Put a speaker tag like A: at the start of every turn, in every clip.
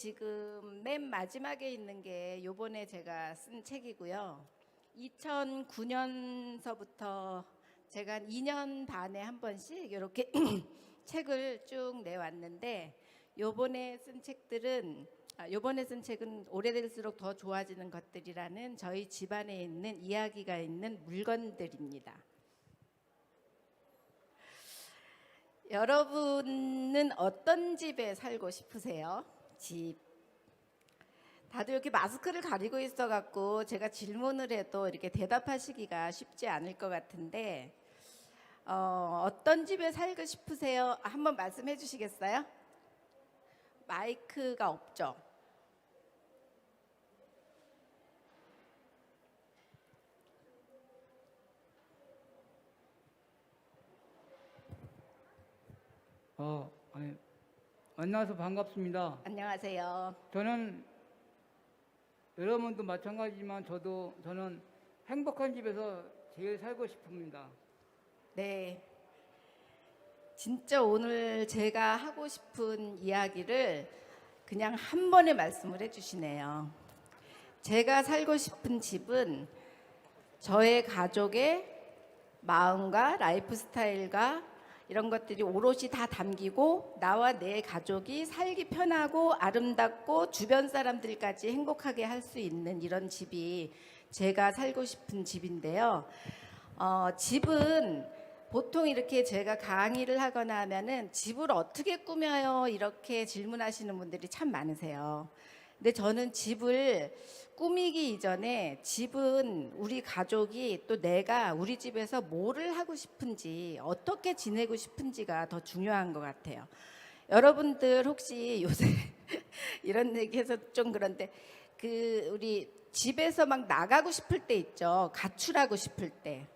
A: 지금 맨 마지막에 있는 게 요번에 제가 쓴 책이고요. 2009년서부터 제가 한 2년 반에 한 번씩 이렇게 책을 쭉 내왔는데 요번에 쓴 책은 오래될수록 더 좋아지는 것들이라는 저희 집안에 있는 이야기가 있는 물건들입니다. 여러분은 어떤 집에 살고 싶으세요? 집. 다들 이렇게 마스크를 가리고 있어갖고 제가 질문을 해도 이렇게 대답하시기가 쉽지 않을 것 같은데 어떤 집에 살고 싶으세요? 한번 말씀해 주시겠어요? 마이크가 없죠?
B: 아니, 만나서 반갑습니다.
A: 안녕하세요.
B: 저는 여러분도 마찬가지지만 저는 행복한 집에서 제일 살고 싶습니다.
A: 네. 진짜 오늘 제가 하고 싶은 이야기를 그냥 한 번에 말씀을 해주시네요. 제가 살고 싶은 집은 저의 가족의 마음과 라이프 스타일과 이런 것들이 오롯이 다 담기고 나와 내 가족이 살기 편하고 아름답고 주변 사람들까지 행복하게 할 수 있는 이런 집이 제가 살고 싶은 집인데요. 집은 보통 이렇게 제가 강의를 하거나 하면은 집을 어떻게 꾸며요? 이렇게 질문하시는 분들이 참 많으세요. 근데 저는 집을 꾸미기 이전에 집은 우리 가족이 또 내가 우리 집에서 뭐를 하고 싶은지 어떻게 지내고 싶은지가 더 중요한 것 같아요. 여러분들 혹시 요새 이런 얘기해서 좀 그런데 우리 집에서 막 나가고 싶을 때 있죠. 가출하고 싶을 때.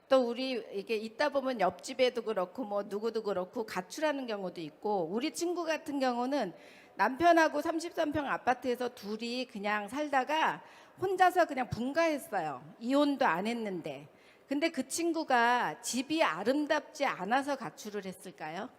A: 또 우리 이게 있다 보면 옆집에도 그렇고 뭐 누구도 그렇고 가출하는 경우도 있고 우리 친구 같은 경우는 남편하고 33평 아파트에서 둘이 그냥 살다가 혼자서 그냥 분가했어요. 이혼도 안 했는데. 근데 그 친구가 집이 아름답지 않아서 가출을 했을까요?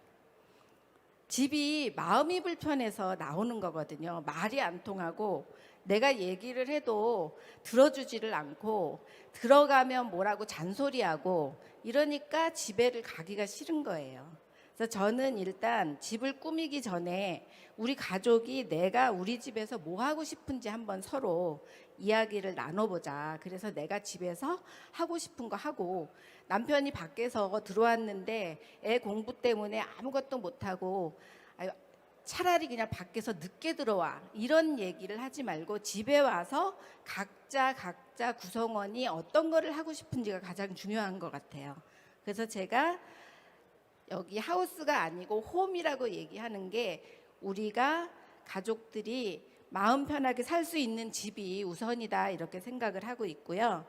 A: 집이 마음이 불편해서 나오는 거거든요. 말이 안 통하고 내가 얘기를 해도 들어주지를 않고 들어가면 뭐라고 잔소리하고 이러니까 집에를 가기가 싫은 거예요. 그래서 저는 일단 집을 꾸미기 전에 우리 가족이 내가 우리 집에서 뭐 하고 싶은지 한번 서로 이야기를 나눠보자. 그래서 내가 집에서 하고 싶은 거 하고 남편이 밖에서 들어왔는데 애 공부 때문에 아무것도 못하고 차라리 그냥 밖에서 늦게 들어와 이런 얘기를 하지 말고 집에 와서 각자 구성원이 어떤 거를 하고 싶은지가 가장 중요한 것 같아요. 그래서 제가 여기 하우스가 아니고 홈이라고 얘기하는 게 우리가 가족들이 마음 편하게 살 수 있는 집이 우선이다 이렇게 생각을 하고 있고요.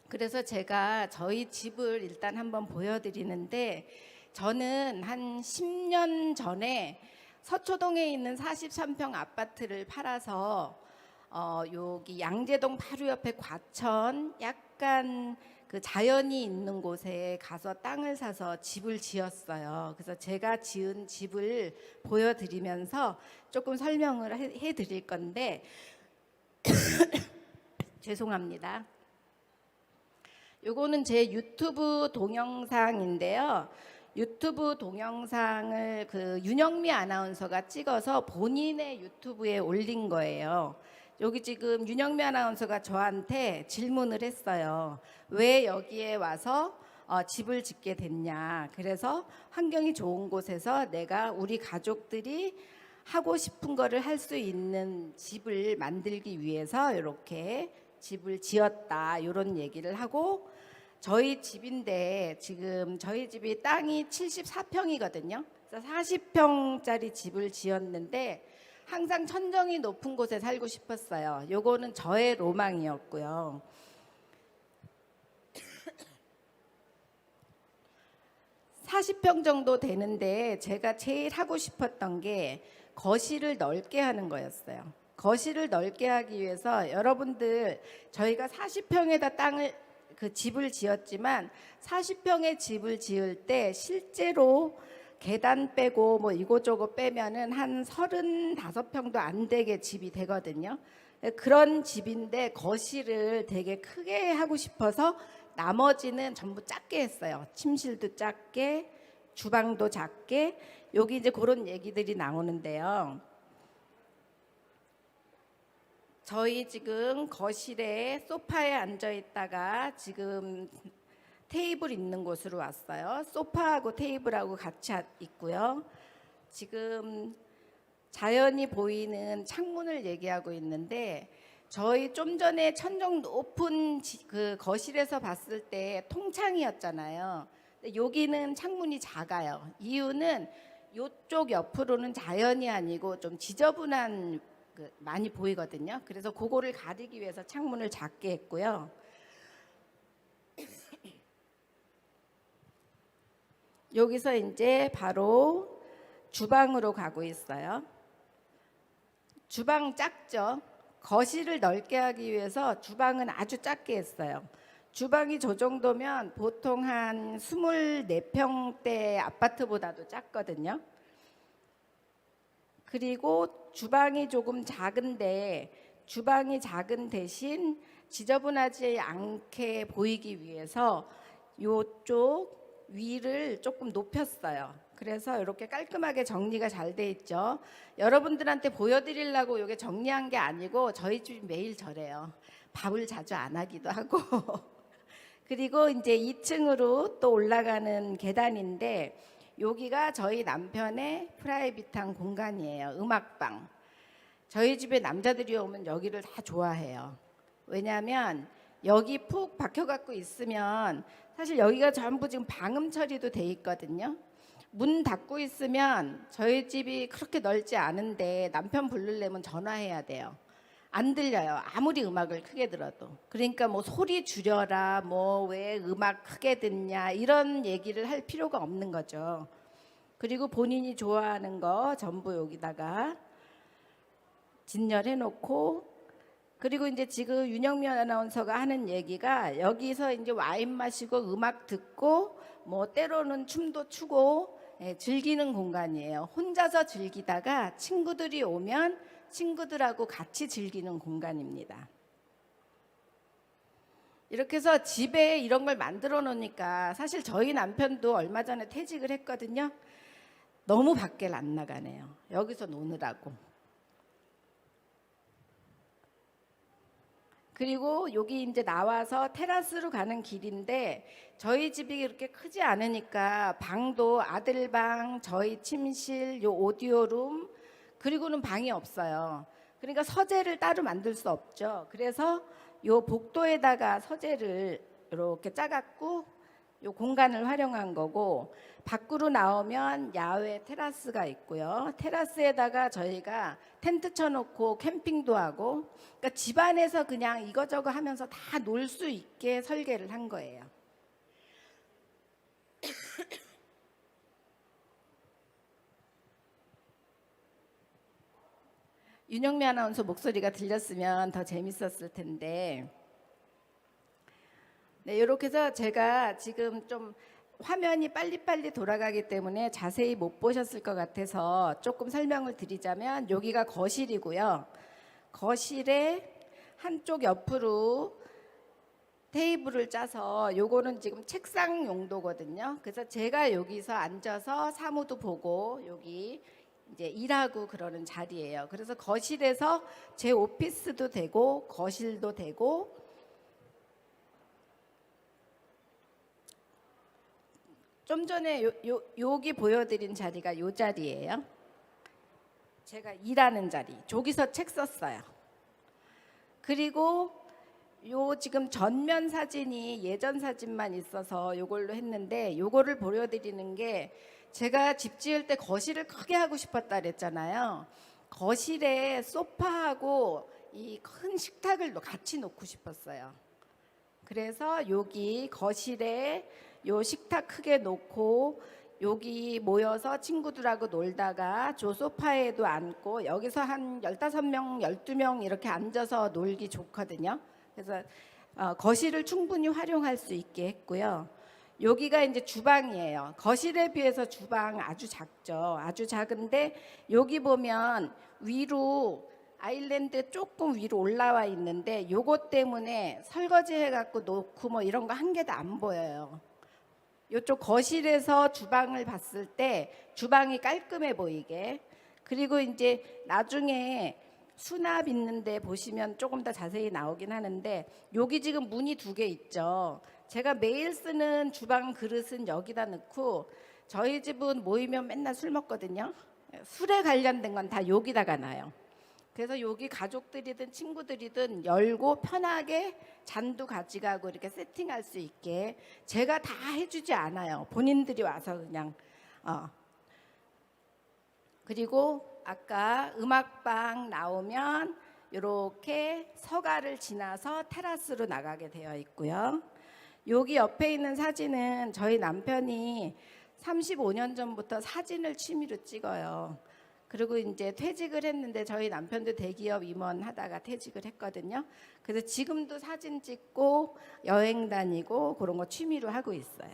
A: 그래서 제가 저희 집을 일단 한번 보여드리는데 저는 한 10년 전에 서초동에 있는 43평 아파트를 팔아서 여기 양재동 바로 옆에 과천 약간 그 자연이 있는 곳에 가서 땅을 사서 집을 지었어요. 그래서 제가 지은 집을 보여드리면서 조금 설명을 해드릴 건데 죄송합니다. 요거는 제 유튜브 동영상인데요. 유튜브 동영상을 윤영미 아나운서가 찍어서 본인의 유튜브에 올린 거예요. 여기 지금 윤영미 아나운서가 저한테 질문을 했어요. 왜 여기에 와서 집을 짓게 됐냐. 그래서 환경이 좋은 곳에서 내가 우리 가족들이 하고 싶은 거를 할 수 있는 집을 만들기 위해서 이렇게 집을 지었다. 이런 얘기를 하고 저희 집인데 지금 저희 집이 땅이 74평이거든요. 그래서 40평짜리 집을 지었는데 항상 천정이 높은 곳에 살고 싶었어요. 요거는 저의 로망이었고요. (40평) 정도 되는데 제가 제일 하고 싶었던 게 거실을 넓게 하는 거였어요. 거실을 넓게 하기 위해서 여러분들 저희가 40평에다 집을 지었지만 40평의 집을 지을 때 실제로 계단 빼고 뭐 이곳저곳 빼면은 한 35평도 안 되게 집이 되거든요. 그런 집인데 거실을 되게 크게 하고 싶어서 나머지는 전부 작게 했어요. 침실도 작게, 주방도 작게. 여기 이제 그런 얘기들이 나오는데요. 저희 지금 거실에 소파에 앉아 있다가 지금 테이블 있는 곳으로 왔어요. 소파하고 테이블하고 같이 있고요. 지금 자연이 보이는 창문을 얘기하고 있는데 저희 좀 전에 천정 높은 그 거실에서 봤을 때 통창이었잖아요. 근데 여기는 창문이 작아요. 이유는 이쪽 옆으로는 자연이 아니고 좀 지저분한 많이 보이거든요. 그래서 그거를 가리기 위해서 창문을 작게 했고요. 여기서 이제 바로 주방으로 가고 있어요. 주방 작죠? 거실을 넓게 하기 위해서 주방은 아주 작게 했어요. 주방이 저 정도면 보통 한 24평대 아파트보다도 작거든요. 그리고 주방이 조금 작은데 주방이 작은 대신 지저분하지 않게 보이기 위해서 이쪽 위를 조금 높였어요. 그래서 이렇게 깔끔하게 정리가 잘 돼 있죠. 여러분들한테 보여드리려고 이게 정리한 게 아니고 저희 집이 매일 저래요. 밥을 자주 안 하기도 하고 그리고 이제 2층으로 또 올라가는 계단인데 여기가 저희 남편의 프라이빗한 공간이에요. 음악방. 저희 집에 남자들이 오면 여기를 다 좋아해요. 왜냐하면 여기 푹 박혀갖고 있으면 사실 여기가 전부 지금 방음 처리도 돼 있거든요. 문 닫고 있으면 저희 집이 그렇게 넓지 않은데 남편 부르려면 전화해야 돼요. 안 들려요. 아무리 음악을 크게 들어도. 그러니까 뭐 소리 줄여라, 뭐 왜 음악 크게 듣냐 이런 얘기를 할 필요가 없는 거죠. 그리고 본인이 좋아하는 거 전부 여기다가 진열해 놓고 그리고 이제 지금 윤영미 아나운서가 하는 얘기가 여기서 이제 와인 마시고 음악 듣고 뭐 때로는 춤도 추고 즐기는 공간이에요. 혼자서 즐기다가 친구들이 오면 친구들하고 같이 즐기는 공간입니다. 이렇게 해서 집에 이런 걸 만들어 놓으니까 사실 저희 남편도 얼마 전에 퇴직을 했거든요. 너무 밖에 안 나가네요. 여기서 노느라고. 그리고 여기 이제 나와서 테라스로 가는 길인데 저희 집이 그렇게 크지 않으니까 방도 아들방, 저희 침실, 요 오디오룸 그리고는 방이 없어요. 그러니까 서재를 따로 만들 수 없죠. 그래서 요 복도에다가 서재를 이렇게 짜갖고 요 공간을 활용한 거고 밖으로 나오면 야외 테라스가 있고요. 테라스에다가 저희가 텐트 쳐놓고 캠핑도 하고 그러니까 집안에서 그냥 이거저거 하면서 다 놀 수 있게 설계를 한 거예요. 윤영미 아나운서 목소리가 들렸으면 더 재밌었을 텐데 네, 이렇게 해서 제가 지금 좀 화면이 빨리빨리 돌아가기 때문에 자세히 못 보셨을 것 같아서 조금 설명을 드리자면 여기가 거실이고요. 거실에 한쪽 옆으로 테이블을 짜서 요거는 지금 책상 용도거든요. 그래서 제가 여기서 앉아서 사무도 보고 여기 이제 일하고 그러는 자리예요. 그래서 거실에서 제 오피스도 되고 거실도 되고 좀 전에 여기 보여드린 자리가 요 자리예요. 제가 일하는 자리. 저기서 책 썼어요. 그리고 요 지금 전면 사진이 예전 사진만 있어서 요걸로 했는데 요거를 보여드리는 게 제가 집 지을 때 거실을 크게 하고 싶었다 그랬잖아요. 거실에 소파하고 이 큰 식탁을 같이 놓고 싶었어요. 그래서 여기 거실에 요 식탁 크게 놓고 여기 모여서 친구들하고 놀다가 저 소파에도 앉고 여기서 한 15명, 12명 이렇게 앉아서 놀기 좋거든요. 그래서 거실을 충분히 활용할 수 있게 했고요. 여기가 이제 주방이에요. 거실에 비해서 주방 아주 작죠. 아주 작은데 여기 보면 위로 아일랜드 조금 위로 올라와 있는데 요것 때문에 설거지 해갖고 놓고 뭐 이런 거 한 개도 안 보여요. 이쪽 거실에서 주방을 봤을 때 주방이 깔끔해 보이게. 그리고 이제 나중에 수납 있는데 보시면 조금 더 자세히 나오긴 하는데 여기 지금 문이 2개 있죠. 제가 매일 쓰는 주방 그릇은 여기다 넣고 저희 집은 모이면 맨날 술 먹거든요. 술에 관련된 건 다 여기다가 놔요. 그래서 여기 가족들이든 친구들이든 열고 편하게 잔도 가져가고 이렇게 세팅할 수 있게 제가 다 해주지 않아요. 본인들이 와서 그냥 그리고 아까 음악방 나오면 이렇게 서가를 지나서 테라스로 나가게 되어 있고요. 여기 옆에 있는 사진은 저희 남편이 35년 전부터 사진을 취미로 찍어요. 그리고 이제 퇴직을 했는데 저희 남편도 대기업 임원 하다가 퇴직을 했거든요. 그래서 지금도 사진 찍고 여행 다니고 그런 거 취미로 하고 있어요.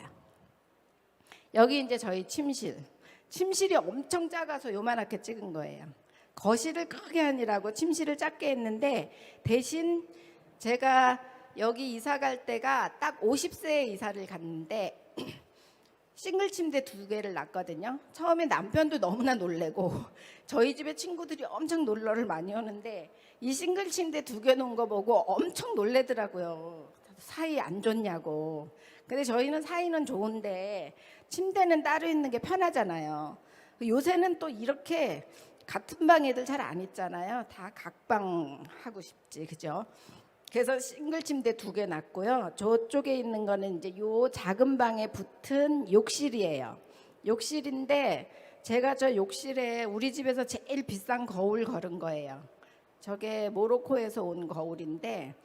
A: 여기 이제 저희 침실. 침실이 엄청 작아서 요만하게 찍은 거예요. 거실을 크게 하느라고 침실을 작게 했는데 대신 제가 여기 이사 갈 때가 딱 50세에 이사를 갔는데 싱글 침대 2개를 놨거든요. 처음에 남편도 너무나 놀래고 저희 집에 친구들이 엄청 놀러를 많이 오는데 이 싱글 침대 2개 놓은 거 보고 엄청 놀래더라고요. 사이 안 좋냐고. 근데 저희는 사이는 좋은데 침대는 따로 있는 게 편하잖아요. 요새는 또 이렇게 같은 방 애들 잘 안 있잖아요. 다 각방 하고 싶지, 그죠? 그래서 싱글 침대 2개 놨고요. 저쪽에 있는 거는 이제 요 작은 방에 붙은 욕실이에요. 욕실인데 제가 저 욕실에 우리 집에서 제일 비싼 거울 걸은 거예요. 저게 모로코에서 온 거울인데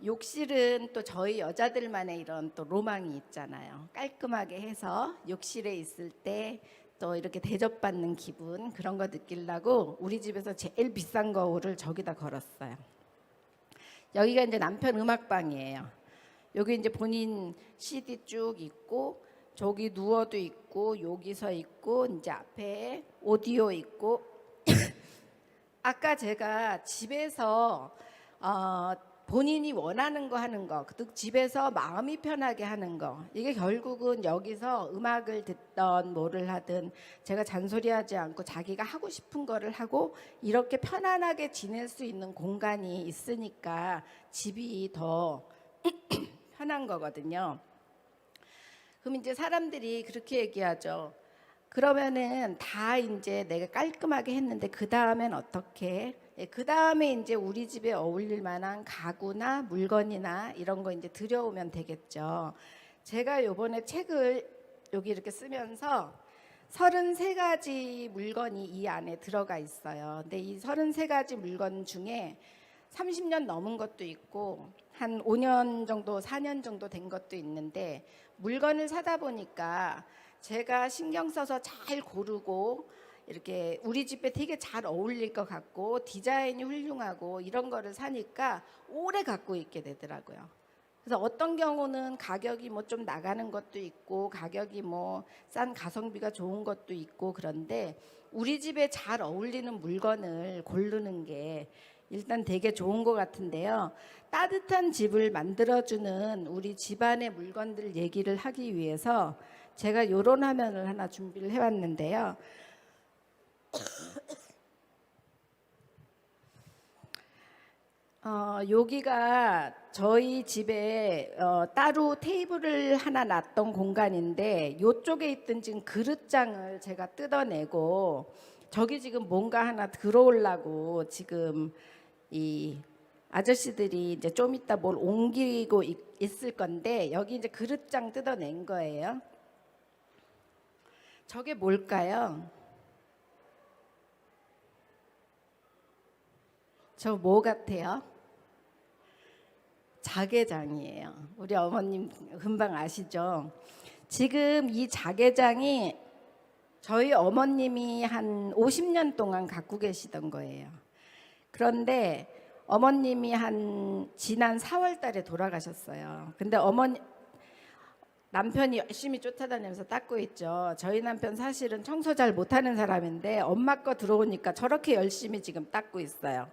A: 욕실은 또 저희 여자들만의 이런 또 로망이 있잖아요. 깔끔하게 해서 욕실에 있을 때 또 이렇게 대접받는 기분 그런 거 느끼려고 우리 집에서 제일 비싼 거울을 저기다 걸었어요. 여기가 이제 남편 음악방이에요. 여기 이제 본인 CD 쭉 있고 저기 누워도 있고 여기서 있고 이제 앞에 오디오 있고 아까 제가 집에서 본인이 원하는 거 하는 거, 집에서 마음이 편하게 하는 거 이게 결국은 여기서 음악을 듣던 뭐를 하든 제가 잔소리하지 않고 자기가 하고 싶은 거를 하고 이렇게 편안하게 지낼 수 있는 공간이 있으니까 집이 더 편한 거거든요. 그럼 이제 사람들이 그렇게 얘기하죠. 그러면은 다 이제 내가 깔끔하게 했는데 그 다음엔 어떻게? 그 다음에 이제 우리 집에 어울릴 만한 가구나 물건이나 이런 거 이제 들여오면 되겠죠. 제가 요번에 책을 여기 이렇게 쓰면서 33가지 물건이 이 안에 들어가 있어요. 근데 이 33가지 물건 중에 30년 넘은 것도 있고 한 5년 정도 4년 정도 된 것도 있는데 물건을 사다 보니까 제가 신경 써서 잘 고르고 이렇게 우리 집에 되게 잘 어울릴 것 같고 디자인이 훌륭하고 이런 거를 사니까 오래 갖고 있게 되더라고요. 그래서 어떤 경우는 가격이 뭐 좀 나가는 것도 있고 가격이 뭐 싼 가성비가 좋은 것도 있고 그런데 우리 집에 잘 어울리는 물건을 고르는 게 일단 되게 좋은 것 같은데요. 따뜻한 집을 만들어주는 우리 집안의 물건들 얘기를 하기 위해서 제가 이런 화면을 하나 준비를 해왔는데요. 여기가 저희 집에 따로 테이블을 하나 놨던 공간인데 이쪽에 있던 지금 그릇장을 제가 뜯어내고 저기 지금 뭔가 하나 들어오려고 지금 이 아저씨들이 이제 좀 이따 뭘 옮기고 있을 건데 여기 이제 그릇장 뜯어낸 거예요. 저게 뭘까요? 저 뭐 같아요? 자개장이에요. 우리 어머님 금방 아시죠? 지금 이 자개장이 저희 어머님이 한 50년 동안 갖고 계시던 거예요. 그런데 어머님이 한 지난 4월 달에 돌아가셨어요. 근데 남편이 열심히 쫓아다니면서 닦고 있죠. 저희 남편 사실은 청소 잘 못하는 사람인데 엄마 거 들어오니까 저렇게 열심히 지금 닦고 있어요.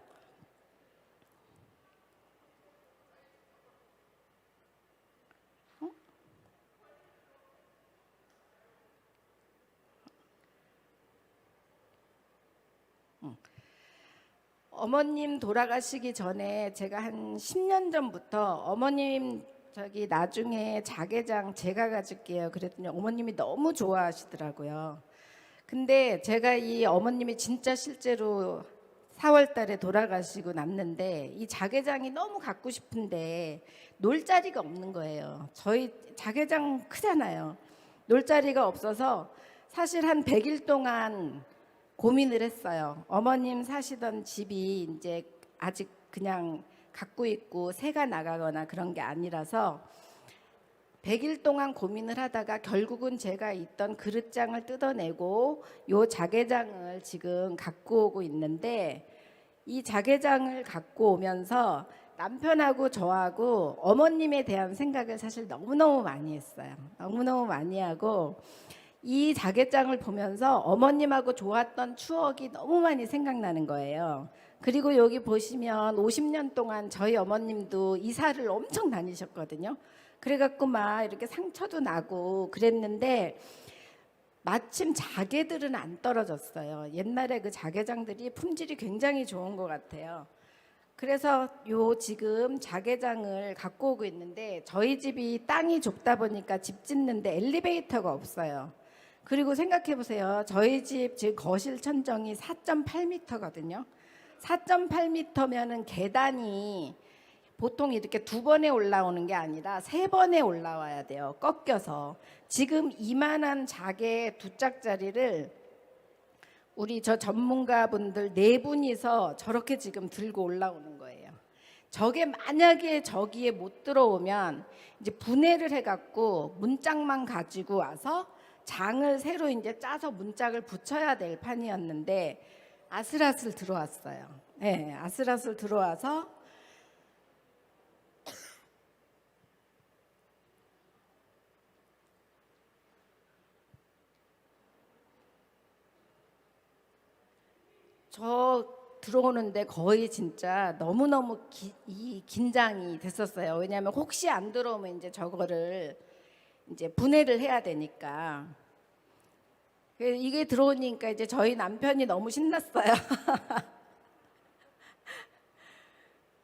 A: 어머님 돌아가시기 전에 제가 한 10년 전부터 어머님 저기 나중에 자개장 제가 가질게요. 그랬더니 어머님이 너무 좋아하시더라고요. 근데 제가 이 어머님이 진짜 실제로 4월 달에 돌아가시고 났는데 이 자개장이 너무 갖고 싶은데 놀 자리가 없는 거예요. 저희 자개장 크잖아요. 놀 자리가 없어서 사실 한 100일 동안 고민을 했어요. 어머님 사시던 집이 이제 아직 그냥 갖고 있고 새가 나가거나 그런 게 아니라서 100일 동안 고민을 하다가 결국은 제가 있던 그릇장을 뜯어내고 요 자개장을 지금 갖고 오고 있는데 이 자개장을 갖고 오면서 남편하고 저하고 어머님에 대한 생각을 사실 너무너무 많이 했어요. 너무너무 많이 하고 이 자개장을 보면서 어머님하고 좋았던 추억이 너무 많이 생각나는 거예요. 그리고 여기 보시면 50년 동안 저희 어머님도 이사를 엄청 다니셨거든요. 그래갖고 막 이렇게 상처도 나고 그랬는데 마침 자개들은 안 떨어졌어요. 옛날에 그 자개장들이 품질이 굉장히 좋은 것 같아요. 그래서 요 지금 자개장을 갖고 오고 있는데 저희 집이 땅이 좁다 보니까 집 짓는데 엘리베이터가 없어요. 그리고 생각해 보세요. 저희 집 지금 거실 천정이 4.8m거든요. 4.8m면은 계단이 보통 이렇게 2번에 올라오는 게 아니라 3번에 올라와야 돼요. 꺾여서. 지금 이만한 자개 2짝짜리를 우리 저 전문가분들 4분이서 저렇게 지금 들고 올라오는 거예요. 저게 만약에 저기에 못 들어오면 이제 분해를 해갖고 문짝만 가지고 와서 장을 새로 이제 짜서 문짝을 붙여야 될 판이었는데 아슬아슬 들어왔어요. 네, 아슬아슬 들어와서 저 들어오는데 거의 진짜 너무너무 긴장이 됐었어요. 왜냐하면 혹시 안 들어오면 이제 저거를 이제 분해를 해야 되니까. 이게 들어오니까 이제 저희 남편이 너무 신났어요.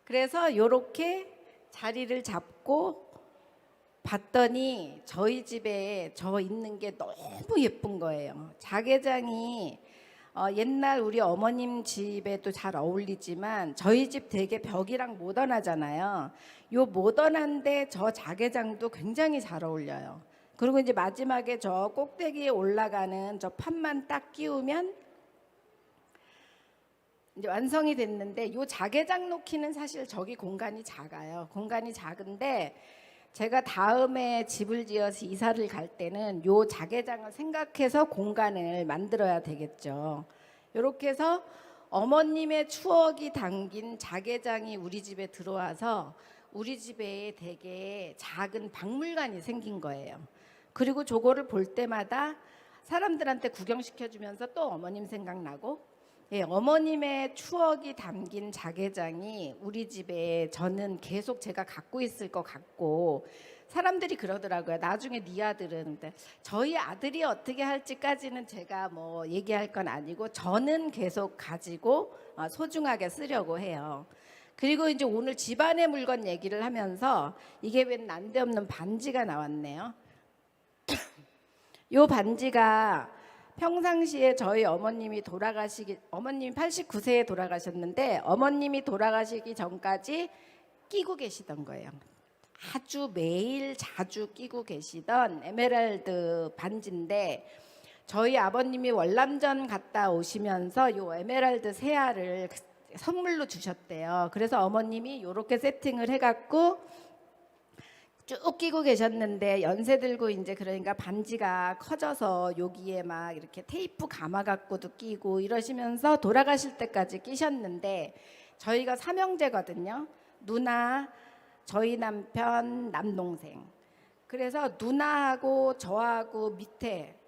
A: 그래서 요렇게 자리를 잡고 봤더니 저희 집에 저 있는 게 너무 예쁜 거예요. 자개장이 옛날 우리 어머님 집에도 잘 어울리지만 저희 집 되게 벽이랑 모던하잖아요. 요 모던한데 저 자개장도 굉장히 잘 어울려요. 그리고 이제 마지막에 저 꼭대기에 올라가는 저 판만 딱 끼우면 이제 완성이 됐는데 요 자개장 놓기는 사실 저기 공간이 작아요. 공간이 작은데 제가 다음에 집을 지어서 이사를 갈 때는 요 자개장을 생각해서 공간을 만들어야 되겠죠. 이렇게 해서 어머님의 추억이 담긴 자개장이 우리 집에 들어와서 우리 집에 되게 작은 박물관이 생긴 거예요. 그리고 저거를 볼 때마다 사람들한테 구경시켜주면서 또 어머님 생각나고, 예, 어머님의 추억이 담긴 자개장이 우리 집에 저는 계속 제가 갖고 있을 것 같고, 사람들이 그러더라고요. 나중에 네 아들은, 근데 저희 아들이 어떻게 할지까지는 제가 뭐 얘기할 건 아니고 저는 계속 가지고 소중하게 쓰려고 해요. 그리고 이제 오늘 집안의 물건 얘기를 하면서 이게 웬 난데없는 반지가 나왔네요. 요 반지가 평상시에 저희 어머님이 89세에 돌아가셨는데 어머님이 돌아가시기 전까지 끼고 계시던 거예요. 아주 매일 자주 끼고 계시던 에메랄드 반지인데 저희 아버님이 월남전 갔다 오시면서 요 에메랄드 세알을 선물로 주셨대요. 그래서 어머님이 이렇게 세팅을 해갖고 쭉 끼고 계셨는데 연세 들고 이제 그러니까 반지가 커져서 여기에 막 이렇게 테이프 감아 갖고도 끼고 이러시면서 돌아가실 때까지 끼셨는데 저희가 삼형제거든요. 누나, 저희 남편, 남동생. 그래서 누나하고 저하고 밑에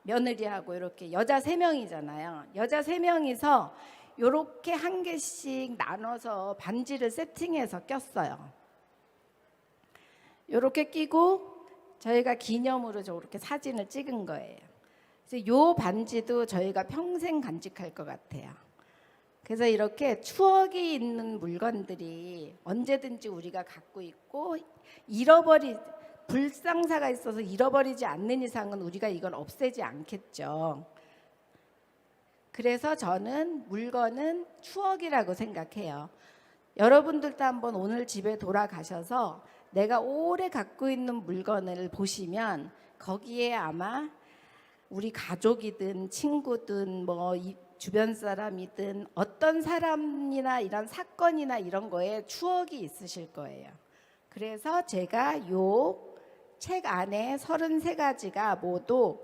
A: 며느리하고 이렇게 여자 3명이잖아요. 여자 3명이서 이렇게 한 개씩 나눠서 반지를 세팅해서 꼈어요. 이렇게 끼고 저희가 기념으로 저렇게 사진을 찍은 거예요. 그래서 이 반지도 저희가 평생 간직할 것 같아요. 그래서 이렇게 추억이 있는 물건들이 언제든지 우리가 갖고 있고 불상사가 있어서 잃어버리지 않는 이상은 우리가 이걸 없애지 않겠죠. 그래서 저는 물건은 추억이라고 생각해요. 여러분들도 한번 오늘 집에 돌아가셔서 내가 오래 갖고 있는 물건을 보시면 거기에 아마 우리 가족이든 친구든 뭐 주변 사람이든 어떤 사람이나 이런 사건이나 이런 거에 추억이 있으실 거예요. 그래서 제가 요 책 안에 33가지가 모두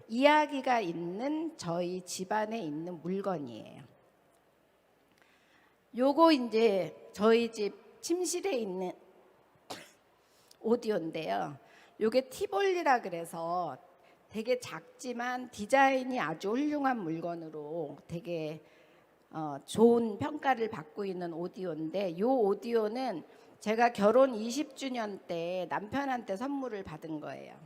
A: 이야기가 있는 저희 집안에 있는 물건이에요. 요거 이제 저희 집 침실에 있는 오디오인데요. 요게 티볼리라 그래서 되게 작지만 디자인이 아주 훌륭한 물건으로 되게 좋은 평가를 받고 있는 오디오인데, 요 오디오는 제가 결혼 20주년 때 남편한테 선물을 받은 거예요.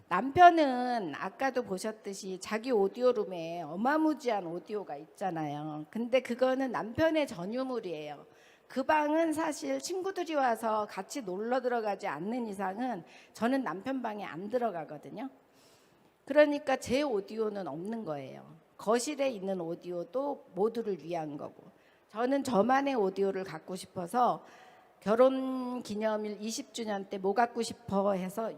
A: 남편은 아까도 보셨듯이 자기 오디오룸에 어마무지한 오디오가 있잖아요. 근데 그거는 남편의 전유물이에요. 그 방은 사실 친구들이 와서 같이 놀러 들어가지 않는 이상은 저는 남편 방에 안 들어가거든요. 그러니까 제 오디오는 없는 거예요. 거실에 있는 오디오도 모두를 위한 거고, 저는 저만의 오디오를 갖고 싶어서 결혼 기념일 20주년 때 뭐 갖고 싶어 해서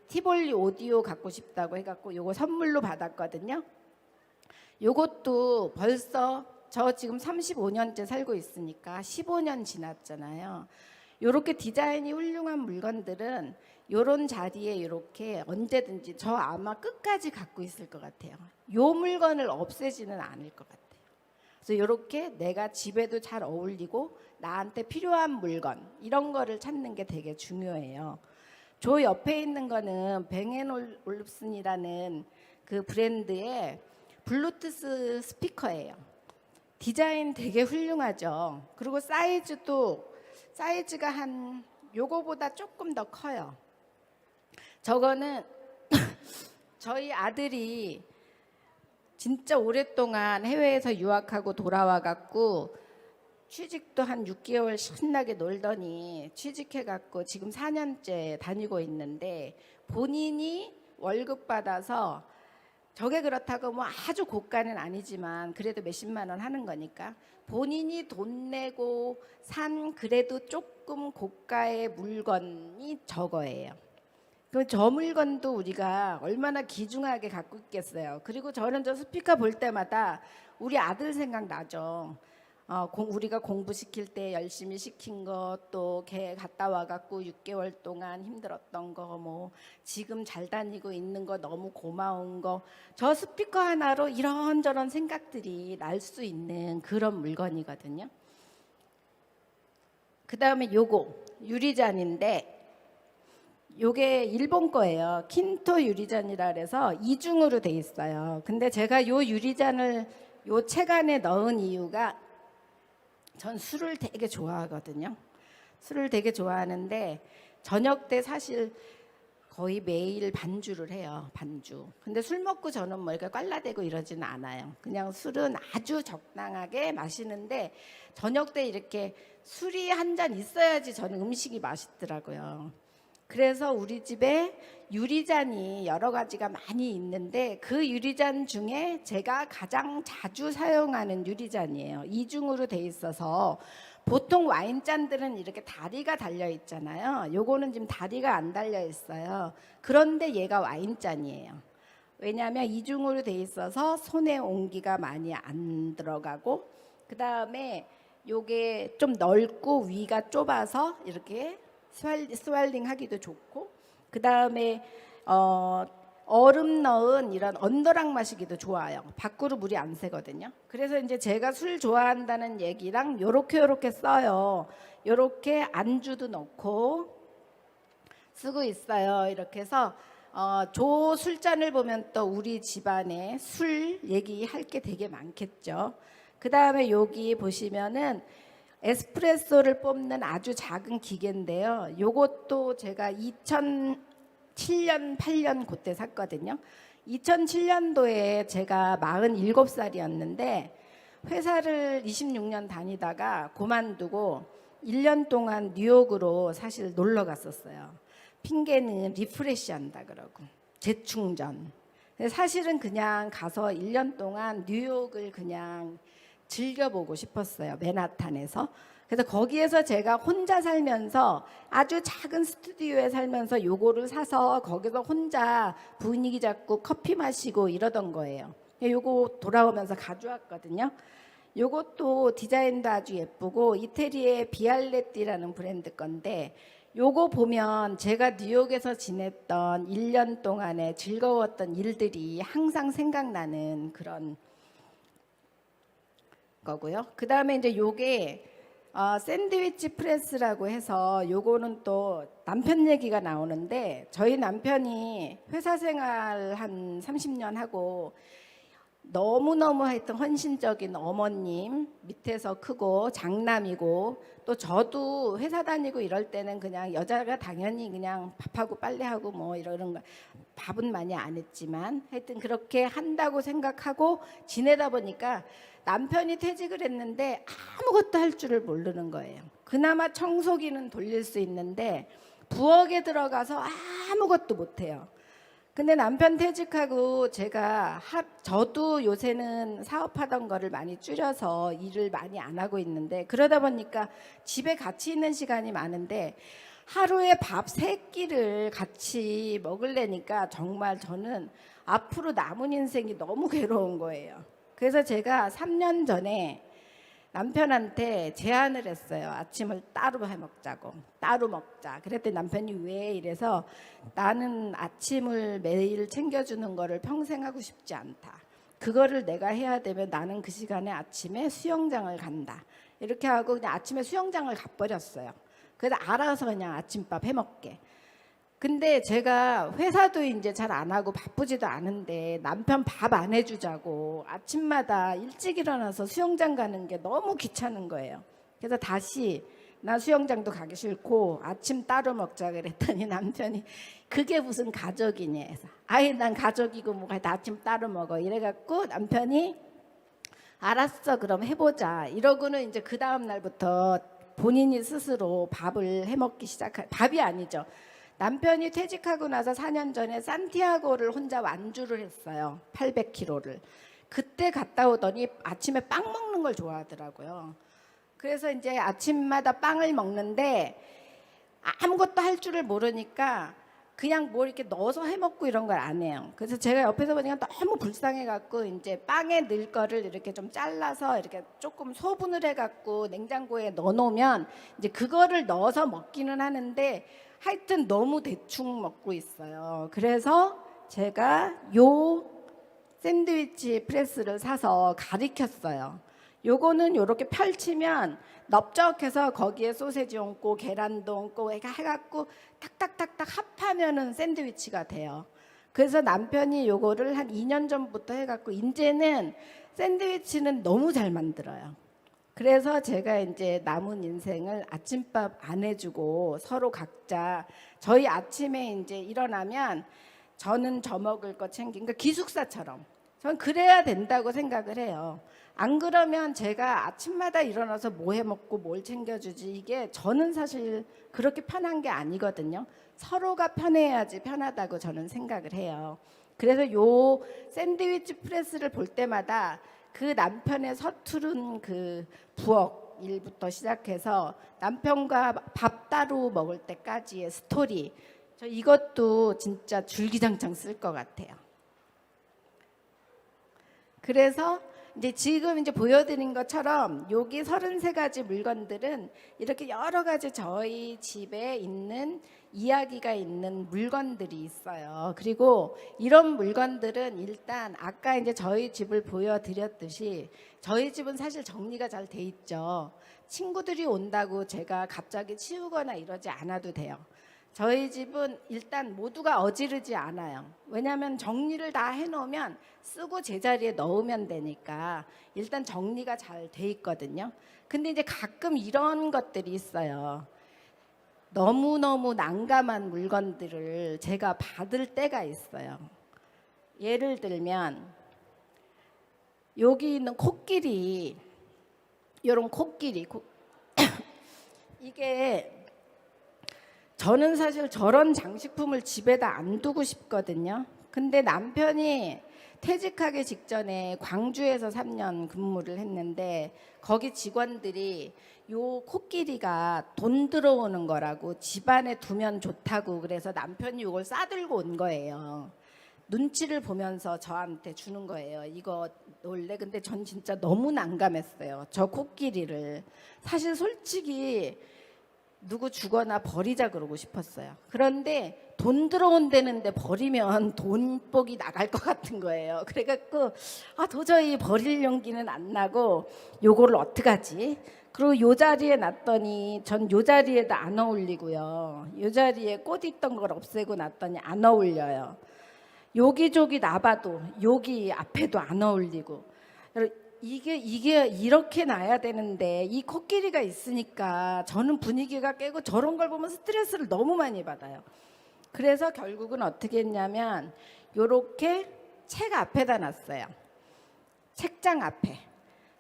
A: 티볼리 오디오 갖고 싶다고 해갖고 요거 선물로 받았거든요. 요것도 벌써 저 지금 35년째 살고 있으니까 15년 지났잖아요. 요렇게 디자인이 훌륭한 물건들은 요런 자리에 이렇게 언제든지 저 아마 끝까지 갖고 있을 것 같아요. 요 물건을 없애지는 않을 것 같아요. 그래서 이렇게 내가 집에도 잘 어울리고 나한테 필요한 물건 이런 거를 찾는 게 되게 중요해요. 저 옆에 있는 거는 뱅앤올uf슨이라는 그 브랜드의 블루투스 스피커예요. 디자인 되게 훌륭하죠. 그리고 사이즈가 한 요거보다 조금 더 커요. 저거는 저희 아들이 진짜 오랫동안 해외에서 유학하고 돌아와 갖고 취직도 한 6개월 신나게 놀더니 취직해 갖고 지금 4년째 다니고 있는데, 본인이 월급 받아서 저게 그렇다고 뭐 아주 고가는 아니지만 그래도 몇십만 원 하는 거니까 본인이 돈 내고 산 그래도 조금 고가의 물건이 저거예요. 그럼 저 물건도 우리가 얼마나 귀중하게 갖고 있겠어요. 그리고 저는 저 스피커 볼 때마다 우리 아들 생각나죠. 우리가 공부시킬 때 열심히 시킨 거, 또 걔 갔다 와갖고 6개월 동안 힘들었던 거, 뭐 지금 잘 다니고 있는 거 너무 고마운 거, 저 스피커 하나로 이런저런 생각들이 날 수 있는 그런 물건이거든요. 그 다음에 요거 유리잔인데, 요게 일본 거예요. 킨토 유리잔이라 그래서 이중으로 돼 있어요. 근데 제가 요 유리잔을 요 책 안에 넣은 이유가, 전 술을 되게 좋아하거든요. 술을 되게 좋아하는데 저녁 때 사실 거의 매일 반주를 해요. 반주. 근데 술 먹고 저는 뭐 이렇게 꽐라대고 이러지는 않아요. 그냥 술은 아주 적당하게 마시는데 저녁 때 이렇게 술이 한 잔 있어야지 저는 음식이 맛있더라고요. 그래서 우리 집에 유리잔이 여러 가지가 많이 있는데 그 유리잔 중에 제가 가장 자주 사용하는 유리잔이에요. 이중으로 돼 있어서 보통 와인잔들은 이렇게 다리가 달려 있잖아요. 요거는 지금 다리가 안 달려 있어요. 그런데 얘가 와인잔이에요. 왜냐하면 이중으로 돼 있어서 손에 온기가 많이 안 들어가고, 그 다음에 요게 좀 넓고 위가 좁아서 이렇게 스왈링 하기도 좋고, 그 다음에 얼음 넣은 이런 언더락 마시기도 좋아요. 밖으로 물이 안 새거든요. 그래서 이제 제가 술 좋아한다는 얘기랑 요렇게 써요. 요렇게 안주도 넣고 쓰고 있어요. 이렇게 해서 조 술잔을 보면 또 우리 집안에 술 얘기할 게 되게 많겠죠. 그 다음에 여기 보시면은 에스프레소를 뽑는 아주 작은 기계인데요. 요것도 제가 2007년, 8년 그때 샀거든요. 2007년도에 제가 47살이었는데 회사를 26년 다니다가 그만두고 1년 동안 뉴욕으로 사실 놀러 갔었어요. 핑계는 리프레시 한다 그러고 재충전. 사실은 그냥 가서 1년 동안 뉴욕을 그냥 즐겨보고 싶었어요. 맨하탄에서. 그래서 거기에서 제가 혼자 살면서 아주 작은 스튜디오에 살면서 요거를 사서 거기서 혼자 분위기 잡고 커피 마시고 이러던 거예요. 요거 돌아오면서 가져왔거든요. 요것도 디자인도 아주 예쁘고 이태리의 비알레띠라는 브랜드 건데 요거 보면 제가 뉴욕에서 지냈던 1년 동안의 즐거웠던 일들이 항상 생각나는 그런 거고요. 그 다음에 이제 요게 샌드위치 프레스라고 해서 요거는 또 남편 얘기가 나오는데 저희 남편이 회사 생활 한 30년 하고 너무너무 하여튼 헌신적인 어머님 밑에서 크고 장남이고 또 저도 회사 다니고 이럴 때는 그냥 여자가 당연히 그냥 밥하고 빨래하고 뭐 이런 거 밥은 많이 안 했지만 하여튼 그렇게 한다고 생각하고 지내다 보니까 남편이 퇴직을 했는데 아무것도 할 줄을 모르는 거예요. 그나마 청소기는 돌릴 수 있는데 부엌에 들어가서 아무것도 못해요. 근데 남편 퇴직하고 저도 요새는 사업하던 거를 많이 줄여서 일을 많이 안 하고 있는데 그러다 보니까 집에 같이 있는 시간이 많은데 하루에 밥 3끼를 같이 먹으려니까 정말 저는 앞으로 남은 인생이 너무 괴로운 거예요. 그래서 제가 3년 전에 남편한테 제안을 했어요. 아침을 따로 해 먹자고. 따로 먹자. 그랬더니 남편이 왜 이래서 나는 아침을 매일 챙겨주는 거를 평생 하고 싶지 않다. 그거를 내가 해야 되면 나는 그 시간에 아침에 수영장을 간다. 이렇게 하고 그냥 아침에 수영장을 가버렸어요. 그래서 알아서 그냥 아침밥 해 먹게. 근데 제가 회사도 이제 잘 안 하고 바쁘지도 않은데 남편 밥 안 해주자고 아침마다 일찍 일어나서 수영장 가는 게 너무 귀찮은 거예요. 그래서 다시 나 수영장도 가기 싫고 아침 따로 먹자 그랬더니 남편이 그게 무슨 가족이냐 해서 아예 난 가족이고 뭐가 다 아침 따로 먹어 이래갖고 남편이 알았어 그럼 해보자 이러고는 이제 그 다음 날부터 본인이 스스로 밥을 해먹기 밥이 아니죠. 남편이 퇴직하고 나서 4년 전에 산티아고를 혼자 완주를 했어요. 800km를. 그때 갔다 오더니 아침에 빵 먹는 걸 좋아하더라고요. 그래서 이제 아침마다 빵을 먹는데 아무것도 할 줄을 모르니까 그냥 뭐 이렇게 넣어서 해 먹고 이런 걸 안 해요. 그래서 제가 옆에서 보니까 너무 불쌍해 갖고 이제 빵에 넣을 거를 이렇게 좀 잘라서 이렇게 조금 소분을 해 갖고 냉장고에 넣어 놓으면 이제 그거를 넣어서 먹기는 하는데 하여튼 너무 대충 먹고 있어요. 그래서 제가 요 샌드위치 프레스를 사서 가리켰어요. 요거는 요렇게 펼치면 넓적해서 거기에 소세지 얹고 계란도 얹고 해갖고 탁탁탁탁 합하면은 샌드위치가 돼요. 그래서 남편이 요거를 한 2년 전부터 해갖고 이제는 샌드위치는 너무 잘 만들어요. 그래서 제가 이제 남은 인생을 아침밥 안 해주고 서로 각자 저희 아침에 이제 일어나면 저는 저 먹을 거 챙긴 그러니까 기숙사처럼 저는 그래야 된다고 생각을 해요. 안 그러면 제가 아침마다 일어나서 뭐 해 먹고 뭘 챙겨주지 이게 저는 사실 그렇게 편한 게 아니거든요. 서로가 편해야지 편하다고 저는 생각을 해요. 그래서 요 샌드위치 프레스를 볼 때마다 그 남편의 서투른 그 부엌 일부터 시작해서 남편과 밥 따로 먹을 때까지의 스토리 저 이것도 진짜 줄기장창 쓸 것 같아요. 그래서 이제 지금 이제 보여드린 것처럼 여기 33가지 물건들은 이렇게 여러 가지 저희 집에 있는 이야기가 있는 물건들이 있어요. 그리고 이런 물건들은 일단 아까 이제 저희 집을 보여드렸듯이 저희 집은 사실 정리가 잘 돼 있죠. 친구들이 온다고 제가 갑자기 치우거나 이러지 않아도 돼요. 저희 집은 일단 모두가 어지르지 않아요. 왜냐하면 정리를 다 해놓으면 쓰고 제자리에 넣으면 되니까 일단 정리가 잘 돼 있거든요. 근데 이제 가끔 이런 것들이 있어요. 너무너무 난감한 물건들을 제가 받을 때가 있어요. 예를 들면 여기 있는 코끼리, 이런 코끼리 이게 저는 사실 저런 장식품을 집에다 안 두고 싶거든요. 근데 남편이 퇴직하기 직전에 광주에서 3년 근무를 했는데 거기 직원들이 요 코끼리가 돈 들어오는 거라고 집안에 두면 좋다고 그래서 남편이 이걸 싸들고 온 거예요. 눈치를 보면서 저한테 주는 거예요. 이거 원래 근데 전 진짜 너무 난감했어요. 저 코끼리를 사실 솔직히 누구 주거나 버리자 그러고 싶었어요. 그런데 돈 들어온다는데 버리면 돈복이 나갈 것 같은 거예요. 그래갖고 도저히 버릴 용기는 안 나고 요거를 어떡하지? 그리고 요 자리에 놨더니 전 요 자리에도 안 어울리고요. 요 자리에 꽃 있던 걸 없애고 놨더니 안 어울려요. 여기저기 놔봐도 여기 앞에도 안 어울리고 이게 이렇게 놔야 되는데 이 코끼리가 있으니까 저는 분위기가 깨고 저런 걸 보면 스트레스를 너무 많이 받아요. 그래서 결국은 어떻게 했냐면 요렇게 책 앞에다 놨어요. 책장 앞에.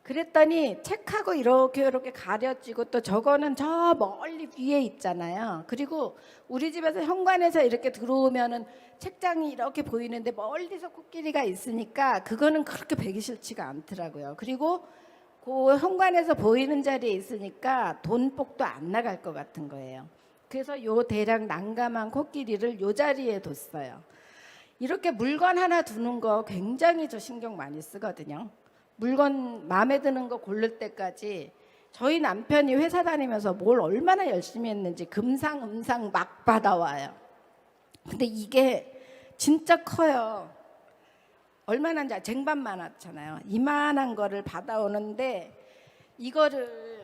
A: 그랬더니 책하고 이렇게 가려지고 또 저거는 저 멀리 위에 있잖아요. 그리고 우리 집에서 현관에서 이렇게 들어오면은 책장이 이렇게 보이는데 멀리서 코끼리가 있으니까 그거는 그렇게 보기 싫지가 않더라고요. 그리고 그 현관에서 보이는 자리에 있으니까 돈복도 안 나갈 것 같은 거예요. 그래서 요 대략 난감한 코끼리를 요 자리에 뒀어요. 이렇게 물건 하나 두는 거 굉장히 저 신경 많이 쓰거든요. 물건 마음에 드는 거 고를 때까지 저희 남편이 회사 다니면서 뭘 얼마나 열심히 했는지 금상음상 막 받아와요. 근데 이게 진짜 커요. 얼마나인지 쟁반 많았잖아요. 이만한 거를 받아오는데 이거를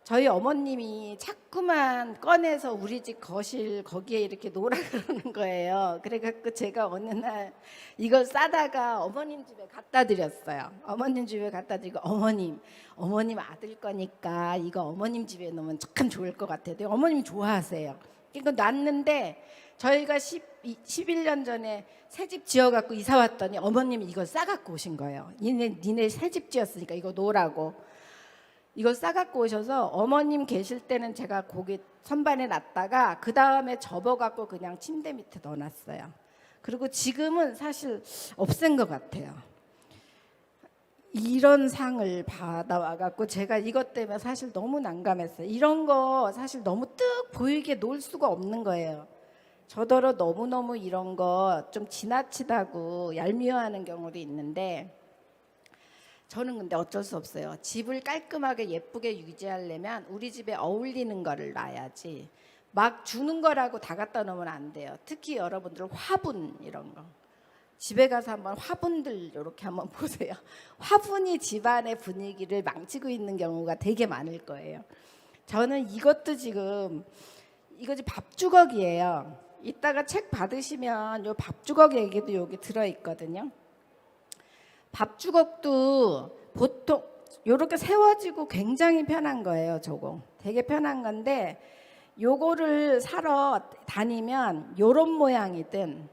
A: 저희 어머님이 자꾸만 꺼내서 우리 집 거실 거기에 이렇게 놓으라 그러는 거예요. 그래갖고 제가 어느 날 이걸 싸다가 어머님 집에 갖다 드렸어요. 어머님 집에 갖다 드리고 어머님 아들 거니까 이거 어머님 집에 놓으면 참 좋을 것 같아요. 어머님 좋아하세요. 이거 놨는데 저희가 11년 전에 새 집 지어갖고 이사 왔더니 어머님이 이걸 싸갖고 오신 거예요. 니네 새 집 지었으니까 이거 놓으라고. 이걸 싸갖고 오셔서 어머님 계실 때는 제가 거기 선반에 놨다가 그 다음에 접어갖고 그냥 침대 밑에 넣어놨어요. 그리고 지금은 사실 없앤 것 같아요. 이런 상을 받아와갖고 제가 이것 때문에 사실 너무 난감했어요. 이런 거 사실 너무 뜩 보이게 놓을 수가 없는 거예요. 저더러 너무너무 이런 거 좀 지나치다고 얄미워하는 경우도 있는데 저는 근데 어쩔 수 없어요. 집을 깔끔하게 예쁘게 유지하려면 우리 집에 어울리는 거를 놔야지 막 주는 거라고 다 갖다 놓으면 안 돼요. 특히 여러분들 화분 이런 거 집에 가서 한번 화분들 이렇게 한번 보세요. 화분이 집안의 분위기를 망치고 있는 경우가 되게 많을 거예요. 저는 이것도 지금 이거지 밥주걱이에요. 이따가 책 받으시면 요 밥주걱 얘기도 여기 들어있거든요. 밥주걱도 보통 요렇게 세워지고 굉장히 편한 거예요. 저거 되게 편한 건데 요거를 사러 다니면 요런 모양이든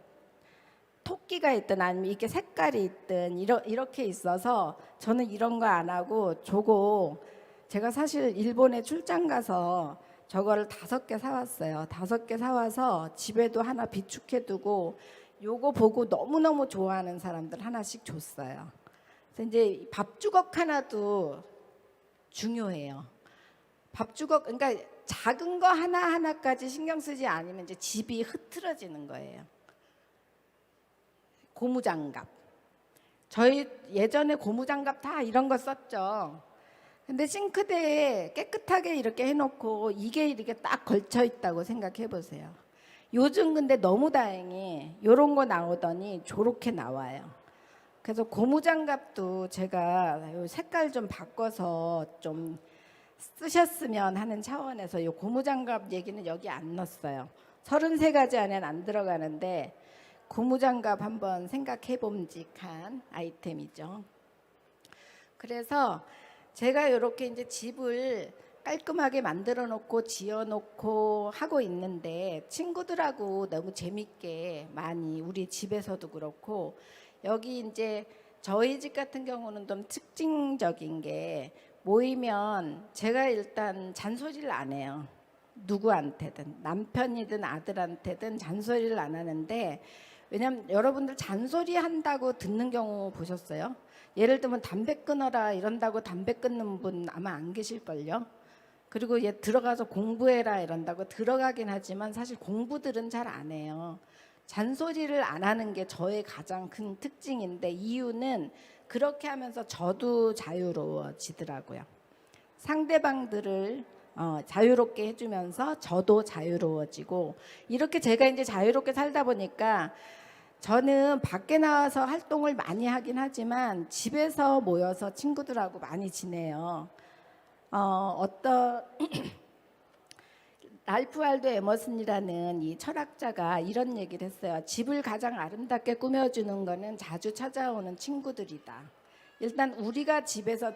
A: 토끼가 있든 아니면 이렇게 색깔이 있든 이렇게 있어서 저는 이런 거 안 하고 저거 제가 사실 일본에 출장 가서 저거를 5개 사왔어요. 5개 사와서 집에도 하나 비축해 두고 요거 보고 너무너무 좋아하는 사람들 하나씩 줬어요. 그래서 이제 밥주걱 하나도 중요해요. 밥주걱 그러니까 작은 거 하나하나까지 신경 쓰지 않으면 이제 집이 흐트러지는 거예요. 고무장갑. 저희 예전에 고무장갑 다 이런 거 썼죠. 근데 싱크대에 깨끗하게 이렇게 해놓고 이게 이렇게 딱 걸쳐 있다고 생각해 보세요. 요즘 근데 너무 다행히 이런 거 나오더니 저렇게 나와요. 그래서 고무장갑도 제가 색깔 좀 바꿔서 좀 쓰셨으면 하는 차원에서 이 고무장갑 얘기는 여기 안 넣었어요. 33가지 안에는 안 들어가는데 고무장갑 한번 생각해 봄직한 아이템이죠. 그래서 제가 이렇게 이제 집을 깔끔하게 만들어 놓고 지어 놓고 하고 있는데 친구들하고 너무 재밌게 많이 우리 집에서도 그렇고 여기 이제 저희 집 같은 경우는 좀 특징적인 게 모이면 제가 일단 잔소리를 안 해요. 누구한테든 남편이든 아들한테든 잔소리를 안 하는데 왜냐면 여러분들 잔소리 한다고 듣는 경우 보셨어요? 예를 들면 담배 끊어라 이런다고 담배 끊는 분 아마 안 계실걸요? 그리고 얘 들어가서 공부해라 이런다고 들어가긴 하지만 사실 공부들은 잘 안 해요. 잔소리를 안 하는 게 저의 가장 큰 특징인데 이유는 그렇게 하면서 저도 자유로워지더라고요. 상대방들을 자유롭게 해주면서 저도 자유로워지고 이렇게 제가 이제 자유롭게 살다 보니까 저는 밖에 나와서 활동을 많이 하긴 하지만 집에서 모여서 친구들하고 많이 지내요. 어떤 랄프 waldo 에머슨이라는 이 철학자가 이런 얘기를 했어요. 집을 가장 아름답게 꾸며주는 거는 자주 찾아오는 친구들이다. 일단 우리가 집에서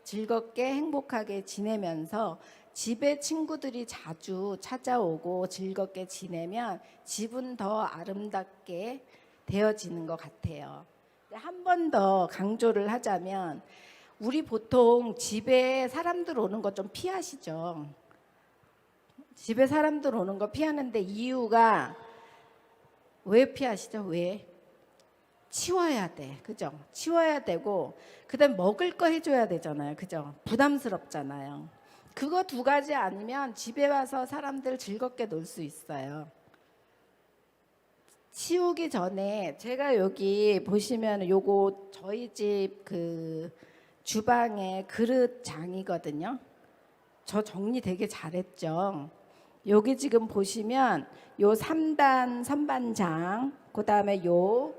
A: 즐겁게 행복하게 지내면서 집에 친구들이 자주 찾아오고 즐겁게 지내면 집은 더 아름답게 되어지는 것 같아요. 한 번 더 강조를 하자면 우리 보통 집에 사람들 오는 거 좀 피하시죠. 집에 사람들 오는 거 피하는데 이유가 왜 피하시죠? 왜? 치워야 돼. 그죠? 치워야 되고 그다음 먹을 거 해줘야 되잖아요. 그죠? 부담스럽잖아요. 그거 두 가지 아니면 집에 와서 사람들 즐겁게 놀 수 있어요. 치우기 전에 제가 여기 보시면 요거 저희 집 그 주방의 그릇장이거든요. 저 정리 되게 잘했죠. 여기 지금 보시면 요 3단 선반장, 그다음에 요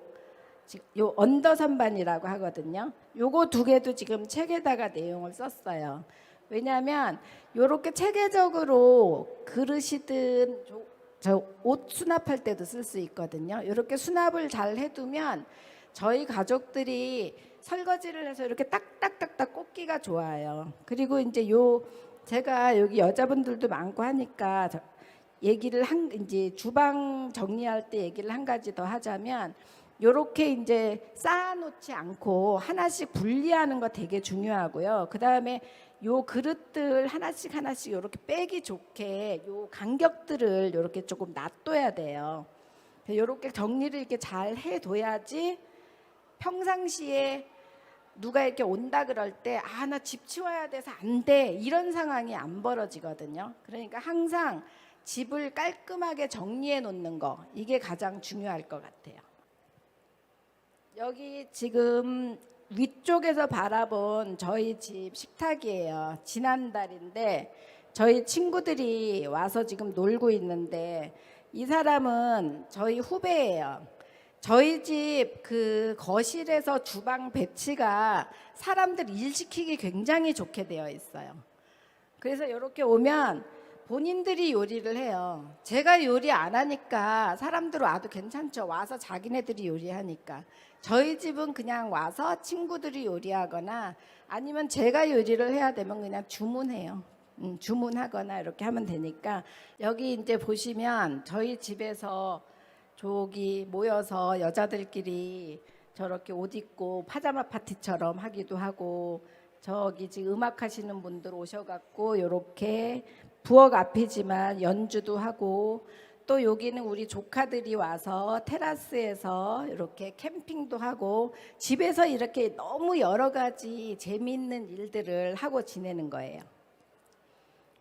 A: 언더 선반이라고 하거든요. 요거 두 개도 지금 책에다가 내용을 썼어요. 왜냐하면 요렇게 체계적으로 그릇이든 저 옷 수납할 때도 쓸 수 있거든요. 이렇게 수납을 잘 해두면 저희 가족들이 설거지를 해서 이렇게 딱딱딱딱 꽂기가 좋아요. 그리고 이제 제가 여기 여자분들도 많고 하니까 얘기를 이제 주방 정리할 때 얘기를 한 가지 더 하자면 요렇게 이제 쌓아놓지 않고 하나씩 분리하는 거 되게 중요하고요. 그 다음에 요 그릇들 하나씩 요렇게 빼기 좋게 요 간격들을 요렇게 조금 놔둬야 돼요. 요렇게 정리를 이렇게 잘 해둬야지 평상시에 누가 이렇게 온다 그럴 때 나 집 치워야 돼서 안 돼 이런 상황이 안 벌어지거든요. 그러니까 항상 집을 깔끔하게 정리해 놓는 거 이게 가장 중요할 것 같아요. 여기 지금 위쪽에서 바라본 저희 집 식탁이에요. 지난달인데 저희 친구들이 와서 지금 놀고 있는데 이 사람은 저희 후배예요. 저희 집 그 거실에서 주방 배치가 사람들 일 시키기 굉장히 좋게 되어 있어요. 그래서 이렇게 오면 본인들이 요리를 해요. 제가 요리 안 하니까 사람들 와도 괜찮죠. 와서 자기네들이 요리하니까. 저희 집은 그냥 와서 친구들이 요리하거나 아니면 제가 요리를 해야 되면 그냥 주문해요. 주문하거나 이렇게 하면 되니까 여기 이제 보시면 저희 집에서 저기 모여서 여자들끼리 저렇게 옷 입고 파자마 파티처럼 하기도 하고 저기 지금 음악 하시는 분들 오셔갖고 이렇게 부엌 앞이지만 연주도 하고 또 여기는 우리 조카들이 와서 테라스에서 이렇게 캠핑도 하고 집에서 이렇게 너무 여러 가지 재미있는 일들을 하고 지내는 거예요.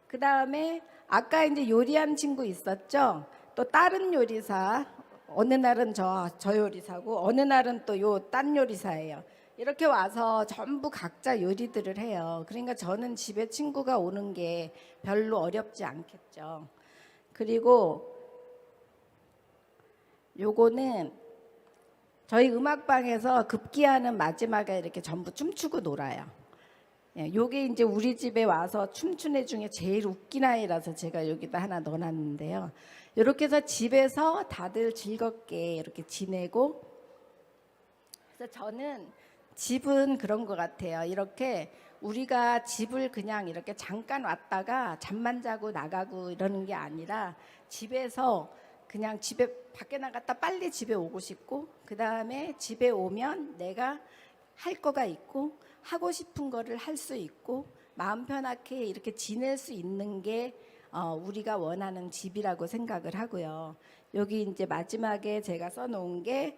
A: 그 다음에 아까 이제 요리한 친구 있었죠? 또 다른 요리사 어느 날은 저 요리사고 어느 날은 또 요 딴 요리사예요. 이렇게 와서 전부 각자 요리들을 해요. 그러니까 저는 집에 친구가 오는 게 별로 어렵지 않겠죠. 그리고 요거는 저희 음악방에서 급기야는 마지막에 이렇게 전부 춤추고 놀아요. 요게 이제 우리 집에 와서 춤춘 애 중에 제일 웃긴 아이라서 제가 여기다 하나 넣어놨는데요. 이렇게 해서 집에서 다들 즐겁게 이렇게 지내고, 그래서 저는 집은 그런 것 같아요. 이렇게 우리가 집을 그냥 이렇게 잠깐 왔다가 잠만 자고 나가고 이러는 게 아니라 집에서 그냥 집에 밖에 나갔다 빨리 집에 오고 싶고, 그 다음에 집에 오면 내가 할 거가 있고 하고 싶은 거를 할 수 있고 마음 편하게 이렇게 지낼 수 있는 게 우리가 원하는 집이라고 생각을 하고요. 여기 이제 마지막에 제가 써놓은 게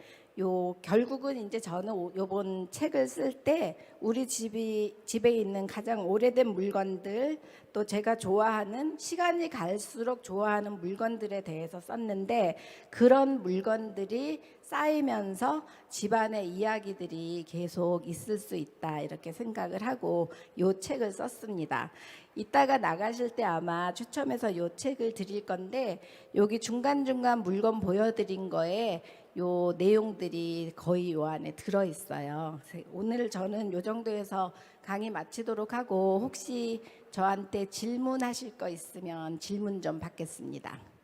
A: 결국은 이제 저는 요번 책을 쓸 때 우리 집에 있는 가장 오래된 물건들, 또 제가 좋아하는, 시간이 갈수록 좋아하는 물건들에 대해서 썼는데, 그런 물건들이 쌓이면서 집안의 이야기들이 계속 있을 수 있다 이렇게 생각을 하고 요 책을 썼습니다. 이따가 나가실 때 아마 추첨해서 요 책을 드릴 건데, 여기 중간중간 물건 보여드린 거에 요 내용들이 거의 요 안에 들어있어요. 오늘 저는 요 정도에서 강의 마치도록 하고, 혹시 저한테 질문하실 거 있으면 질문 좀 받겠습니다.